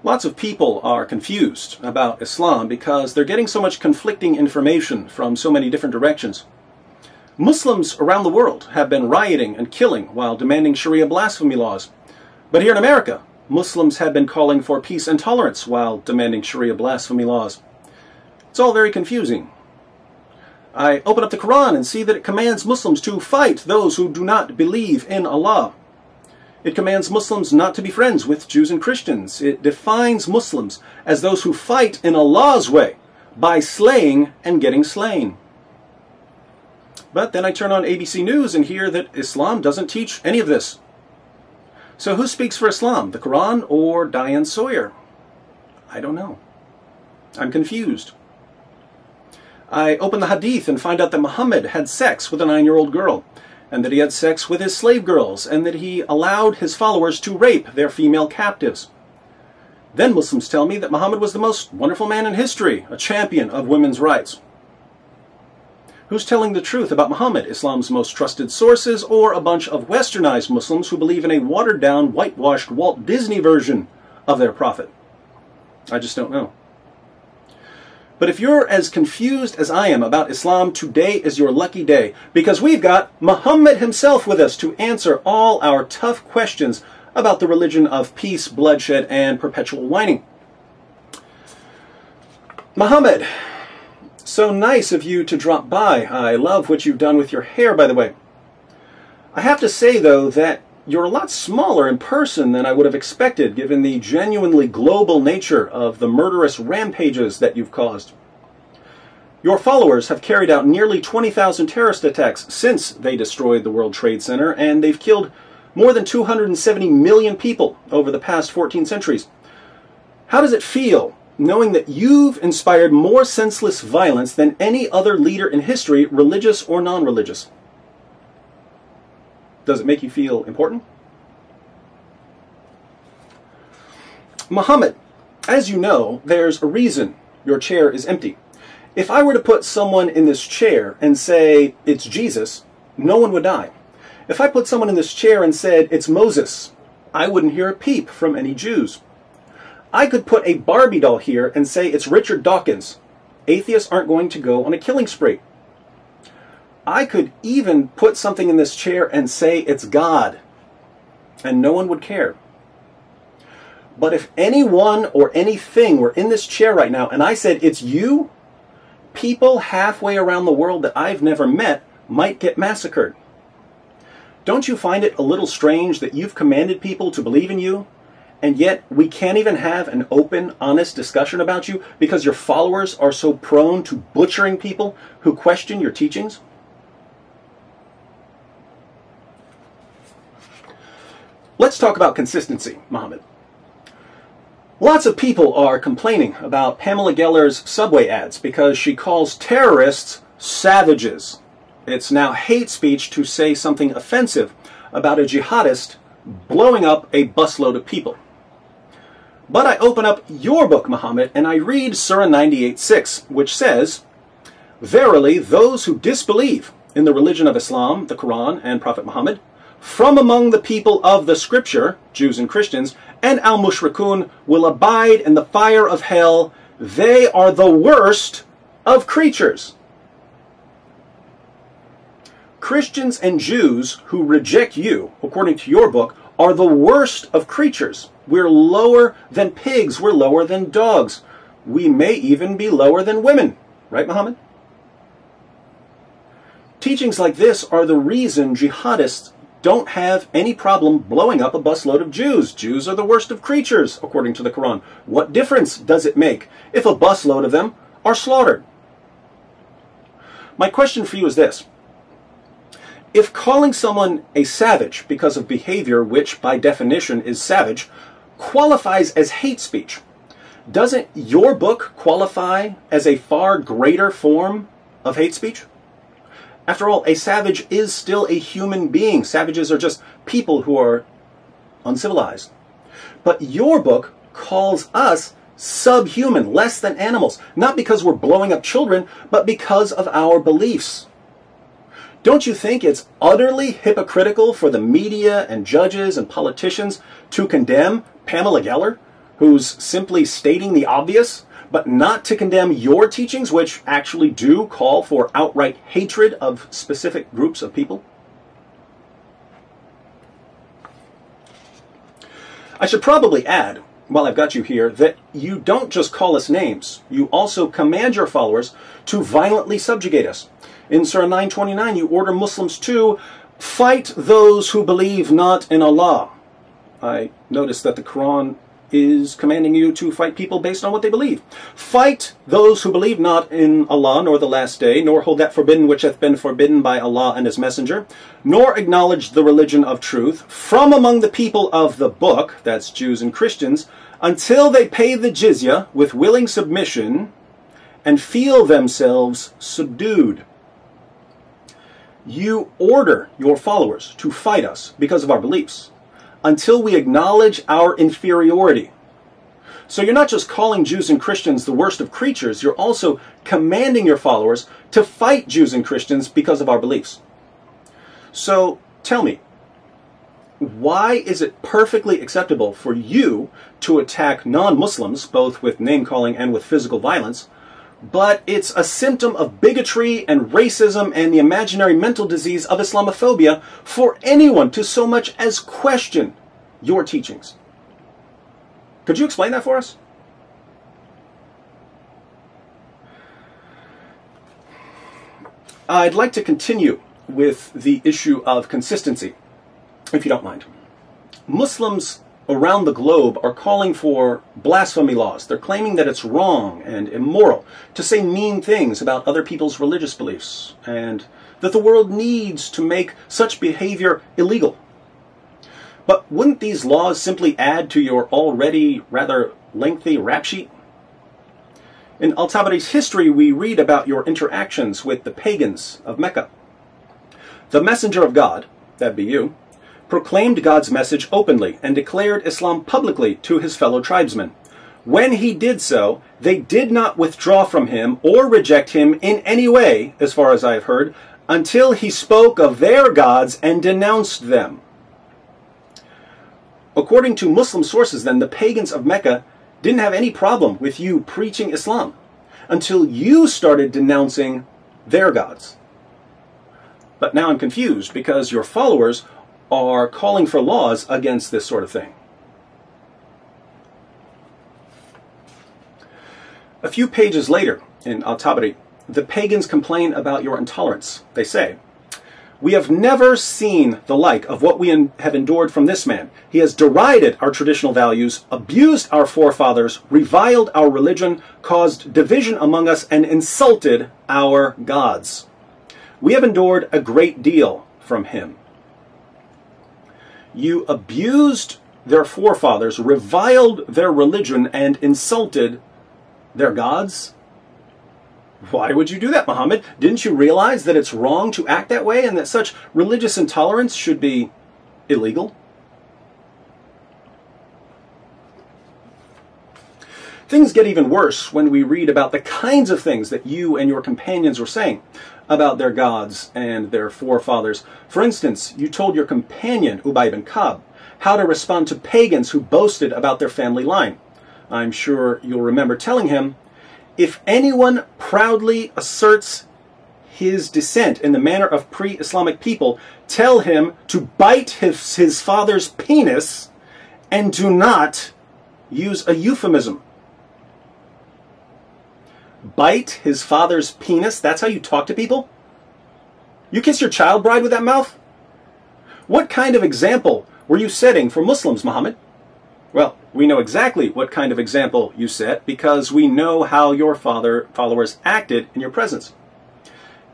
Lots of people are confused about Islam because they're getting so much conflicting information from so many different directions. Muslims around the world have been rioting and killing while demanding Sharia blasphemy laws. But here in America, Muslims have been calling for peace and tolerance while demanding Sharia blasphemy laws. It's all very confusing. I open up the Quran and see that it commands Muslims to fight those who do not believe in Allah. It commands Muslims not to be friends with Jews and Christians. It defines Muslims as those who fight in Allah's way by slaying and getting slain. But then I turn on ABC News and hear that Islam doesn't teach any of this. So who speaks for Islam, the Quran or Diane Sawyer? I don't know. I'm confused. I open the Hadith and find out that Muhammad had sex with a 9-year-old girl, and that he had sex with his slave girls, and that he allowed his followers to rape their female captives. Then Muslims tell me that Muhammad was the most wonderful man in history, a champion of women's rights. Who's telling the truth about Muhammad, Islam's most trusted sources, or a bunch of westernized Muslims who believe in a watered-down, whitewashed Walt Disney version of their prophet? I just don't know. But if you're as confused as I am about Islam, today is your lucky day, because we've got Muhammad himself with us to answer all our tough questions about the religion of peace, bloodshed, and perpetual whining. Muhammad, so nice of you to drop by. I love what you've done with your hair, by the way. I have to say, though, that you're a lot smaller in person than I would have expected, given the genuinely global nature of the murderous rampages that you've caused. Your followers have carried out nearly 20,000 terrorist attacks since they destroyed the World Trade Center, and they've killed more than 270 million people over the past 14 centuries. How does it feel knowing that you've inspired more senseless violence than any other leader in history, religious or non-religious? Does it make you feel important? Muhammad, as you know, there's a reason your chair is empty. If I were to put someone in this chair and say it's Jesus, no one would die. If I put someone in this chair and said it's Moses, I wouldn't hear a peep from any Jews. I could put a Barbie doll here and say it's Richard Dawkins. Atheists aren't going to go on a killing spree. I could even put something in this chair and say it's God, and no one would care. But if anyone or anything were in this chair right now and I said it's you, people halfway around the world that I've never met might get massacred. Don't you find it a little strange that you've commanded people to believe in you, and yet we can't even have an open, honest discussion about you because your followers are so prone to butchering people who question your teachings? Let's talk about consistency, Muhammad. Lots of people are complaining about Pamela Geller's Subway ads because she calls terrorists savages. It's now hate speech to say something offensive about a jihadist blowing up a busload of people. But I open up your book, Muhammad, and I read Surah 98:6, which says, "Verily, those who disbelieve in the religion of Islam, the Quran, and Prophet Muhammad, from among the people of the Scripture, Jews and Christians, and al-mushrikun, will abide in the fire of hell. They are the worst of creatures." Christians and Jews who reject you, according to your book, are the worst of creatures. We're lower than pigs. We're lower than dogs. We may even be lower than women. Right, Muhammad? Teachings like this are the reason jihadists don't have any problem blowing up a busload of Jews. Jews are the worst of creatures, according to the Quran. What difference does it make if a busload of them are slaughtered? My question for you is this. If calling someone a savage because of behavior which, by definition, is savage, qualifies as hate speech, doesn't your book qualify as a far greater form of hate speech? After all, a savage is still a human being. Savages are just people who are uncivilized. But your book calls us subhuman, less than animals, not because we're blowing up children, but because of our beliefs. Don't you think it's utterly hypocritical for the media and judges and politicians to condemn Pamela Geller who's simply stating the obvious, but not to condemn your teachings, which actually do call for outright hatred of specific groups of people? I should probably add, while I've got you here, that you don't just call us names. You also command your followers to violently subjugate us. In Surah 929, you order Muslims to fight those who believe not in Allah. I notice that the Quran is commanding you to fight people based on what they believe. Fight those who believe not in Allah nor the last day, nor hold that forbidden which hath been forbidden by Allah and his messenger, nor acknowledge the religion of truth from among the people of the book, that's Jews and Christians, until they pay the jizya with willing submission and feel themselves subdued. You order your followers to fight us because of our beliefs, until we acknowledge our inferiority. So you're not just calling Jews and Christians the worst of creatures, you're also commanding your followers to fight Jews and Christians because of our beliefs. So tell me, why is it perfectly acceptable for you to attack non-Muslims, both with name-calling and with physical violence, but it's a symptom of bigotry and racism and the imaginary mental disease of Islamophobia for anyone to so much as question your teachings? Could you explain that for us? I'd like to continue with the issue of consistency, if you don't mind. Muslims around the globe are calling for blasphemy laws. They're claiming that it's wrong and immoral to say mean things about other people's religious beliefs, and that the world needs to make such behavior illegal. But wouldn't these laws simply add to your already rather lengthy rap sheet? In Al-Tabari's history, we read about your interactions with the pagans of Mecca. The messenger of God, that'd be you, proclaimed God's message openly and declared Islam publicly to his fellow tribesmen. When he did so, they did not withdraw from him or reject him in any way, as far as I have heard, until he spoke of their gods and denounced them. According to Muslim sources, then, the pagans of Mecca didn't have any problem with you preaching Islam until you started denouncing their gods. But now I'm confused because your followers are calling for laws against this sort of thing. A few pages later in Al-Tabari, the pagans complain about your intolerance. They say, "We have never seen the like of what we have endured from this man. He has derided our traditional values, abused our forefathers, reviled our religion, caused division among us, and insulted our gods. We have endured a great deal from him." You abused their forefathers, reviled their religion, and insulted their gods? Why would you do that, Muhammad? Didn't you realize that it's wrong to act that way and that such religious intolerance should be illegal? Things get even worse when we read about the kinds of things that you and your companions were saying about their gods and their forefathers. For instance, you told your companion, Ubay ibn Ka'b, how to respond to pagans who boasted about their family line. I'm sure you'll remember telling him, "If anyone proudly asserts his descent in the manner of pre-Islamic people, tell him to bite his father's penis and do not use a euphemism." Bite his father's penis? That's how you talk to people? You kiss your child bride with that mouth? What kind of example were you setting for Muslims, Muhammad? Well, we know exactly what kind of example you set because we know how your followers acted in your presence.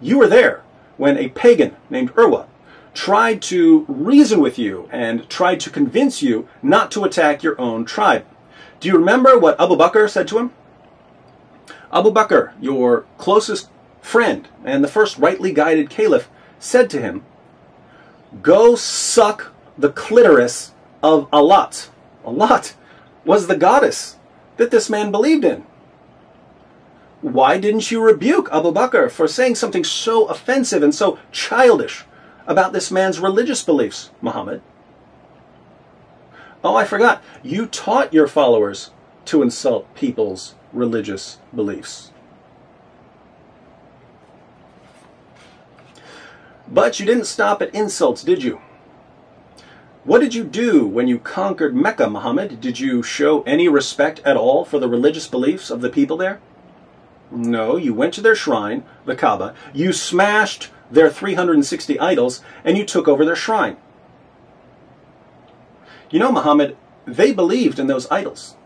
You were there when a pagan named Urwa tried to reason with you and tried to convince you not to attack your own tribe. Do you remember what Abu Bakr said to him? Abu Bakr, your closest friend and the first rightly guided caliph, said to him, "Go suck the clitoris of Allat." Allat was the goddess that this man believed in. Why didn't you rebuke Abu Bakr for saying something so offensive and so childish about this man's religious beliefs, Muhammad? Oh, I forgot. You taught your followers to insult people's religious beliefs. But you didn't stop at insults, did you? What did you do when you conquered Mecca, Muhammad? Did you show any respect at all for the religious beliefs of the people there? No, you went to their shrine, the Kaaba, you smashed their 360 idols, and you took over their shrine. You know, Muhammad, they believed in those idols.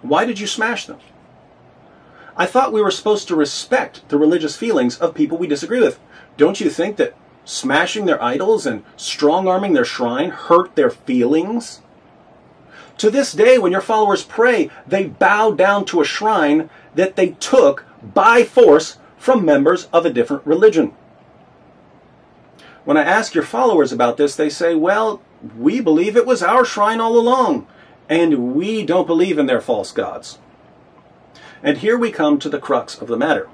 Why did you smash them? I thought we were supposed to respect the religious feelings of people we disagree with. Don't you think that smashing their idols and strong-arming their shrine hurt their feelings? To this day, when your followers pray, they bow down to a shrine that they took by force from members of a different religion. When I ask your followers about this, they say, well, we believe it was our shrine all along, and we don't believe in their false gods. And here we come to the crux of the matter.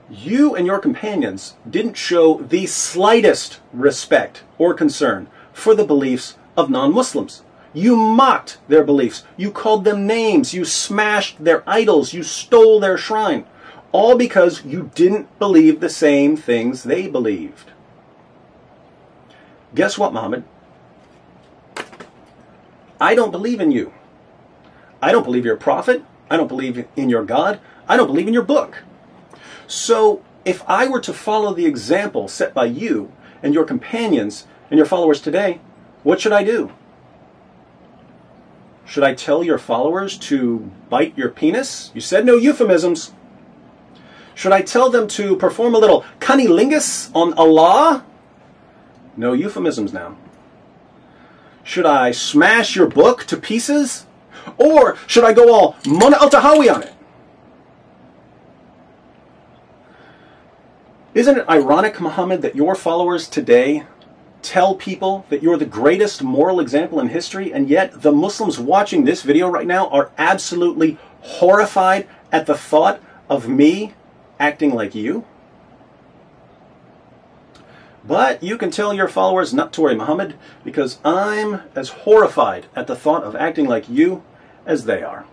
You and your companions didn't show the slightest respect or concern for the beliefs of non-Muslims. You mocked their beliefs. You called them names. You smashed their idols. You stole their shrine. All because you didn't believe the same things they believed. Guess what, Muhammad? I don't believe in you. I don't believe you're a prophet. I don't believe in your God. I don't believe in your book. So, if I were to follow the example set by you and your companions and your followers today, what should I do? Should I tell your followers to bite your penis? You said no euphemisms. Should I tell them to perform a little cunnilingus on Allah? No euphemisms now. Should I smash your book to pieces? Or should I go all Mona al-Tahawi on it? Isn't it ironic, Muhammad, that your followers today tell people that you're the greatest moral example in history, and yet the Muslims watching this video right now are absolutely horrified at the thought of me acting like you? But you can tell your followers not to worry, Muhammad, because I'm as horrified at the thought of acting like you as they are.